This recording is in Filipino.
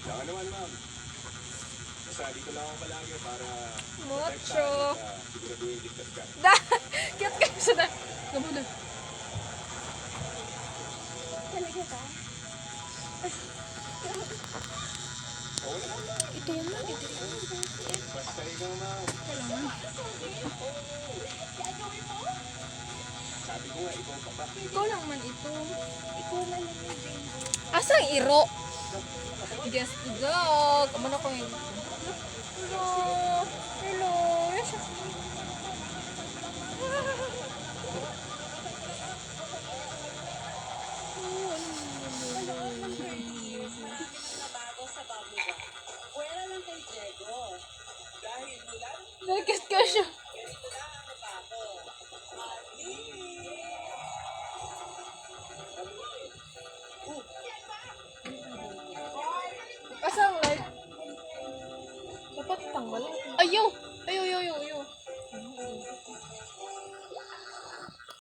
Saka naman, ma'am. Basta dito lang ako palagi para Mocho. siguraduhin ligtas ka. Da! Cute kayo sa da. Gabo na. Talaga ba? Oo naman. Ito yun lang. Ito yun lang. Basta ikaw, ma'am. Kailangan. Sabi ko nga, ikaw pa ba? Ikaw lang man ito. Ikaw na lang yung rainbow. Asang iro? Yes, dog. Kamano ko yung... Hello. Hello. Yes. Wala lang kay Diego. Dahil mula Nagkit ka siya. ganito na ang nabago. Ali! Asang like... Dapat tanggal. Ayaw! Ayaw, ayaw, ayaw, ayaw.